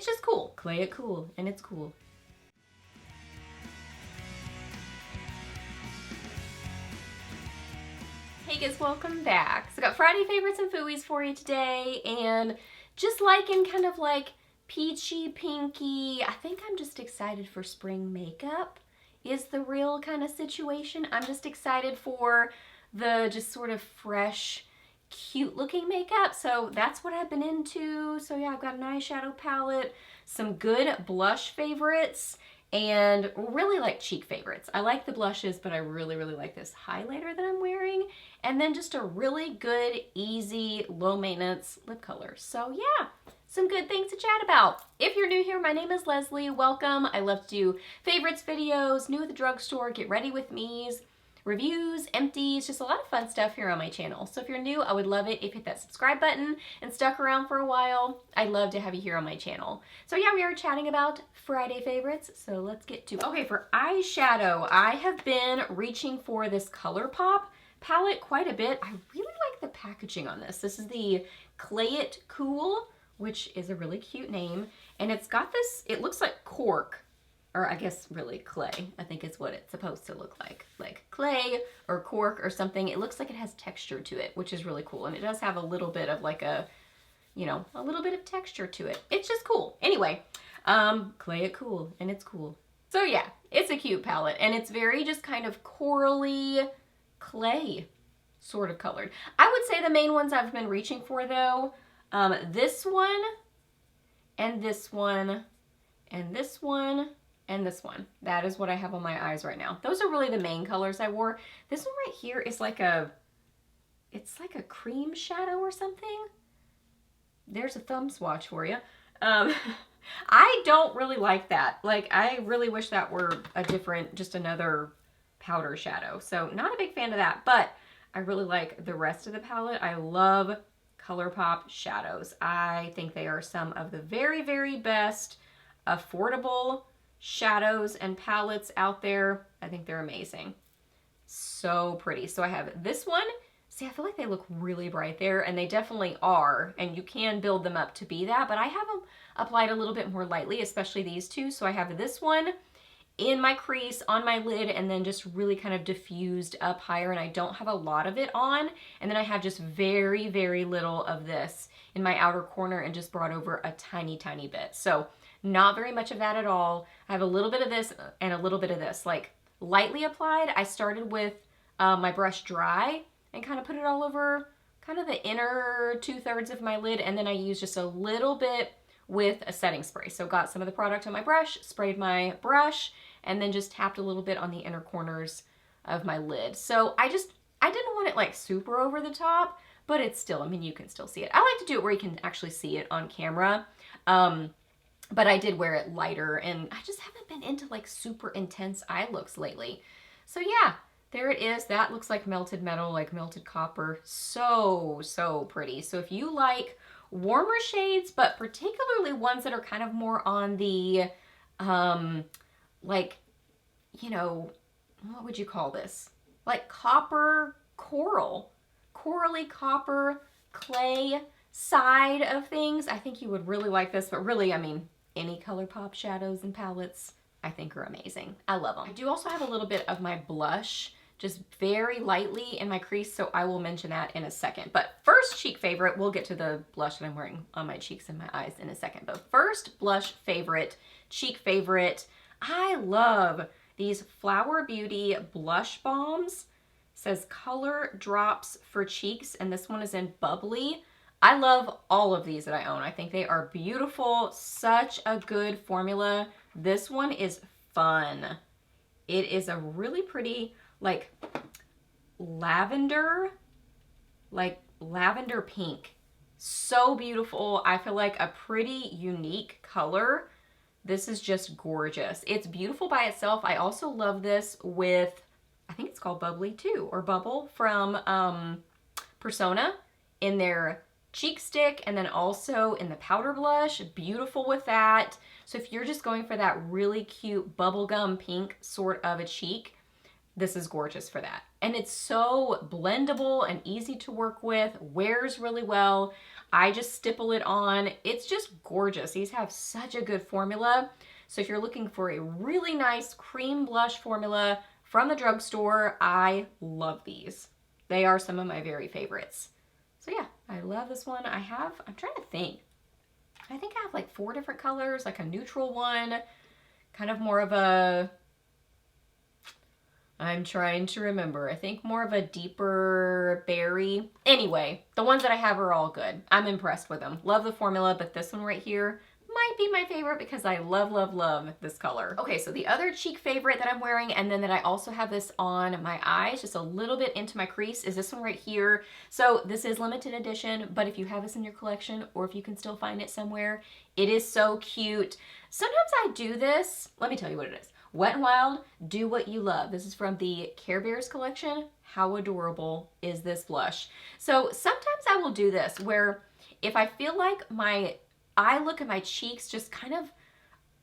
It's just cool. Clay it cool, and it's cool. Hey guys, welcome back. So I got Friday favorites and Fooeys for you today, and just like in kind of like peachy, pinky, I think I'm just excited for spring makeup is the real kind of situation. I'm just excited for the just sort of fresh, cute looking makeup. So that's what I've been into. So yeah, I've got an eyeshadow palette, some good blush favorites, and really like cheek favorites. I like the blushes, but I really like this highlighter that I'm wearing. And then just a really good, easy, low maintenance lip color. So yeah, some good things to chat about. If you're new here, my name is Leslie. Welcome. I love to do favorites videos, new at the drugstore, get ready with me's, reviews, empties, just a lot of fun stuff here on my channel. So if you're new, I would love it if you hit that subscribe button and stuck around for a while. I'd love to have you here on my channel. So yeah, we are chatting about Friday favorites, so let's get to it. Okay, for eyeshadow, I have been reaching for this Colourpop palette quite a bit. I really like the packaging on this. This is the Clay It Cool, which is a really cute name, and it's got this, it looks like cork, or I guess really clay, I think is what it's supposed to look like clay or cork or something. It looks like it has texture to it, which is really cool. And it does have a little bit of like a, you know, a little bit of texture to it. It's just cool. Anyway, Clay It Cool, and it's cool. So yeah, it's a cute palette, and it's very just kind of corally clay sort of colored. I would say the main ones I've been reaching for though, this one, and this one, and this one, and this one. That is what I have on my eyes right now. Those are really the main colors I wore. This one right here is like a, it's like a cream shadow or something. There's a thumb swatch for you. I don't really like that. Like, I really wish that were a different, just another powder shadow. So not a big fan of that, but I really like the rest of the palette. I love Colourpop shadows. I think they are some of the very best affordable shadows and palettes out there. I think they're amazing. So pretty. So I have this one. See, I feel like they look really bright there, and they definitely are, and you can build them up to be that, but I have them applied a little bit more lightly, especially these two. So I have this one in my crease, on my lid, and then just really kind of diffused up higher, and I don't have a lot of it on. And then I have just very little of this in my outer corner and just brought over a tiny bit. So not very much of that at all. I have a little bit of this and a little bit of this, like lightly applied. I started with my brush dry and kind of put it all over kind of the inner 2/3 of my lid, and then I used just a little bit with a setting spray. So got some of the product on my brush, sprayed my brush, and then just tapped a little bit on the inner corners of my lid. So I didn't want it like super over the top, but it's still, I mean, you can still see it. I like to do it where you can actually see it on camera. But I did wear it lighter, and I just haven't been into like super intense eye looks lately. So yeah, there it is. That looks like melted metal, like melted copper. So pretty. So if you like warmer shades, but particularly ones that are kind of more on the, like, you know, what would you call this? Like copper coral, corally copper clay side of things, I think you would really like this. But really, I mean, any Colourpop shadows and palettes I think are amazing. I love them. I do also have a little bit of my blush, just very lightly in my crease, so I will mention that in a second. But first cheek favorite, we'll get to the blush that I'm wearing on my cheeks and my eyes in a second. But first blush favorite, cheek favorite, I love these Flower Beauty blush balms. It says Color Drops for Cheeks, and this one is in Bubbly. I love all of these that I own. I think they are beautiful, such a good formula. This one is fun. It is a really pretty, like lavender pink. So beautiful. I feel like a pretty unique color. This is just gorgeous. It's beautiful by itself. I also love this with, I think it's called Bubbly too, or Bubble from Persona in their cheek stick, and then also in the powder blush. Beautiful with that. So if you're just going for that really cute bubblegum pink sort of a cheek, this is gorgeous for that. And it's so blendable and easy to work with, wears really well. I just stipple it on. It's just gorgeous. These have such a good formula. So if you're looking for a really nice cream blush formula from the drugstore, I love these. They are some of my very favorites. So yeah, I love this one. I'm trying to think. I think I have like 4 different colors, like a neutral one, kind of more of a, I'm trying to remember, I think more of a deeper berry. Anyway, the ones that I have are all good. I'm impressed with them. Love the formula, but this one right here might be my favorite because I love, love, love this color. Okay, so the other cheek favorite that I'm wearing, and then that I also have this on my eyes, just a little bit into my crease, is this one right here. So this is limited edition, but if you have this in your collection or if you can still find it somewhere, it is so cute. Sometimes I do this. Let me tell you what it is. Wet n Wild, Do What You Love. This is from the Care Bears collection. How adorable is this blush? So sometimes I will do this where if I feel like my eye look and my cheeks just kind of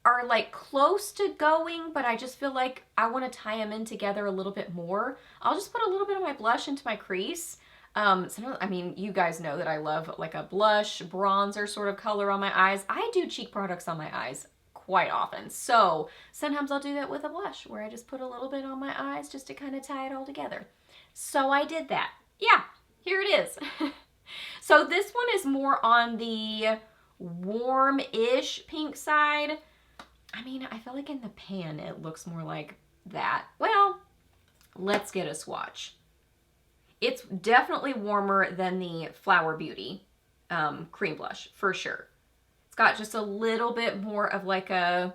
are like close to going, but I just feel like I want to tie them in together a little bit more, I'll just put a little bit of my blush into my crease. Sometimes, I mean, you guys know that I love like a blush, bronzer sort of color on my eyes. I do cheek products on my eyes quite often. So sometimes I'll do that with a blush where I just put a little bit on my eyes just to kind of tie it all together. So I did that. Yeah, here it is. So this one is more on the warm-ish pink side. I mean, I feel like in the pan it looks more like that. Well, let's get a swatch. It's definitely warmer than the Flower Beauty cream blush, for sure. It's got just a little bit more of like a,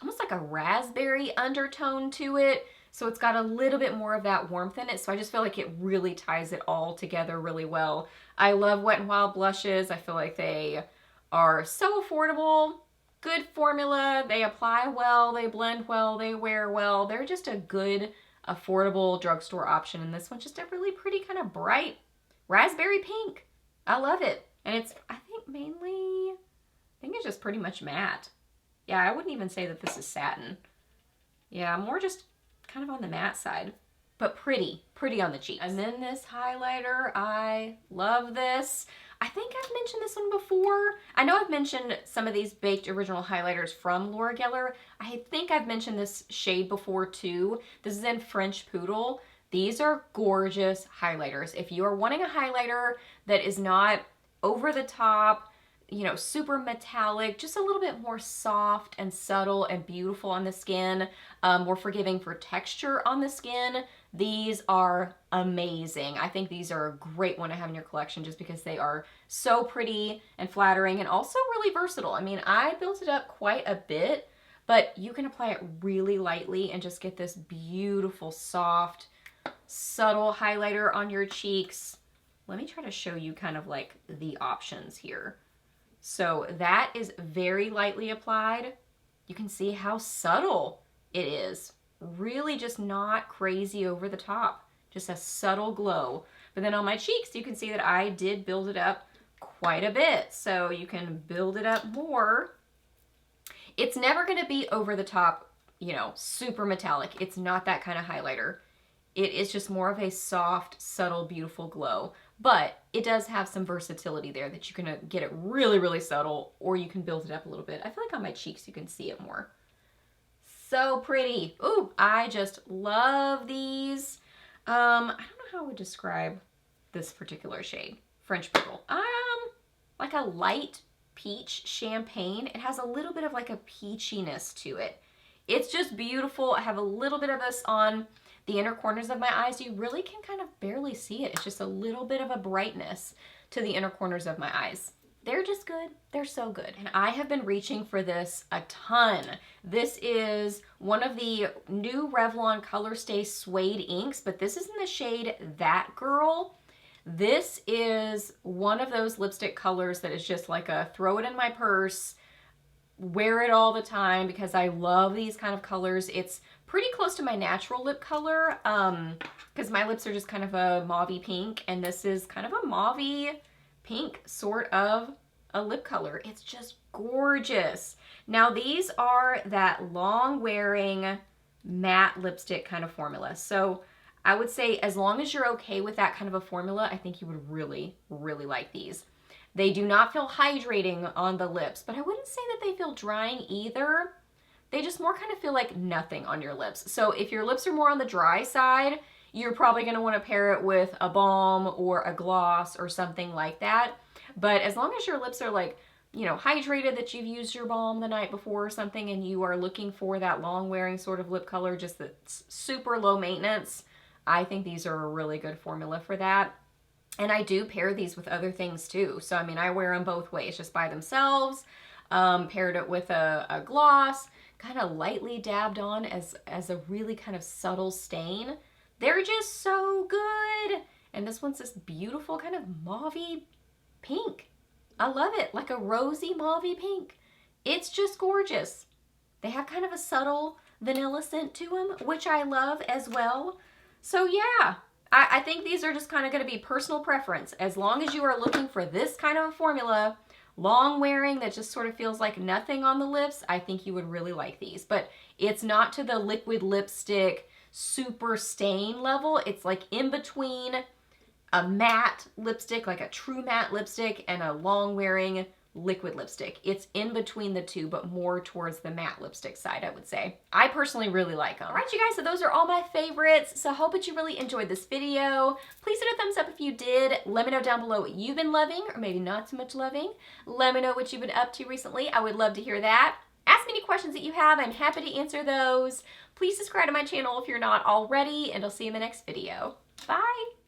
almost like a raspberry undertone to it. So it's got a little bit more of that warmth in it. So I just feel like it really ties it all together really well. I love Wet n Wild blushes. I feel like they are so affordable, good formula, they apply well, they blend well, they wear well. They're just a good, affordable drugstore option. And this one's just a really pretty kind of bright raspberry pink. I love it. And it's, I think it's just pretty much matte. Yeah, I wouldn't even say that this is satin. Yeah, more just kind of on the matte side, but pretty on the cheeks. And then this highlighter, I love this. I think I've mentioned this one before. I know I've mentioned some of these baked original highlighters from Laura Geller. I think I've mentioned this shade before too. This is in French Poodle. These are gorgeous highlighters. If you are wanting a highlighter that is not over the top, you know, super metallic, just a little bit more soft and subtle and beautiful on the skin, more forgiving for texture on the skin, these are amazing. I think these are a great one to have in your collection just because they are so pretty and flattering and also really versatile. I mean, I built it up quite a bit, but you can apply it really lightly and just get this beautiful, soft, subtle highlighter on your cheeks. Let me try to show you kind of like the options here. So that is very lightly applied. You can see how subtle it is. Really just not crazy over the top. Just a subtle glow. But then on my cheeks, you can see that I did build it up quite a bit. So you can build it up more. It's never going to be over the top, you know, super metallic. It's not that kind of highlighter. It is just more of a soft, subtle, beautiful glow. But it does have some versatility there that you can get it really, really subtle, or you can build it up a little bit. I feel like on my cheeks you can see it more. So pretty. Ooh, I just love these. I don't know how I would describe this particular shade. French Poodle. Like a light peach champagne. It has a little bit of like a peachiness to it. It's just beautiful. I have a little bit of this on the inner corners of my eyes. You really can kind of barely see it. It's just a little bit of a brightness to the inner corners of my eyes. They're just good. They're so good. And I have been reaching for this a ton. This is one of the new Revlon Color Stay Suede inks, but this is in the shade That Girl. This is one of those lipstick colors that is just like a throw it in my purse, wear it all the time because I love these kind of colors. It's pretty close to my natural lip color because my lips are just kind of a mauvey pink, and this is kind of a mauvey pink sort of a lip color. It's just gorgeous. Now these are that long wearing matte lipstick kind of formula. So I would say as long as you're okay with that kind of a formula, I think you would really, really like these. They do not feel hydrating on the lips, but I wouldn't say that they feel drying either. They just more kind of feel like nothing on your lips. So if your lips are more on the dry side, you're probably going to want to pair it with a balm or a gloss or something like that. But as long as your lips are like, you know, hydrated, that you've used your balm the night before or something, and you are looking for that long wearing sort of lip color, just that's super low maintenance, I think these are a really good formula for that. And I do pair these with other things too. So, I mean, I wear them both ways, just by themselves, paired it with a gloss, kind of lightly dabbed on as a really kind of subtle stain. They're just so good. And this one's this beautiful kind of mauvey pink. I love it, like a rosy mauvey pink. It's just gorgeous. They have kind of a subtle vanilla scent to them, which I love as well. So yeah, I think these are just kind of going to be personal preference. As long as you are looking for this kind of a formula, long wearing, that just sort of feels like nothing on the lips, I think you would really like these. But it's not to the liquid lipstick super stain level. It's like in between a matte lipstick, like a true matte lipstick, and a long wearing liquid lipstick. It's in between the two, but more towards the matte lipstick side, I would say. I personally really like them. All right, you guys, so those are all my favorites. So I hope that you really enjoyed this video. Please hit a thumbs up if you did. Let me know down below what you've been loving, or maybe not so much loving. Let me know what you've been up to recently. I would love to hear that. Ask me any questions that you have. I'm happy to answer those. Please subscribe to my channel if you're not already, and I'll see you in the next video. Bye.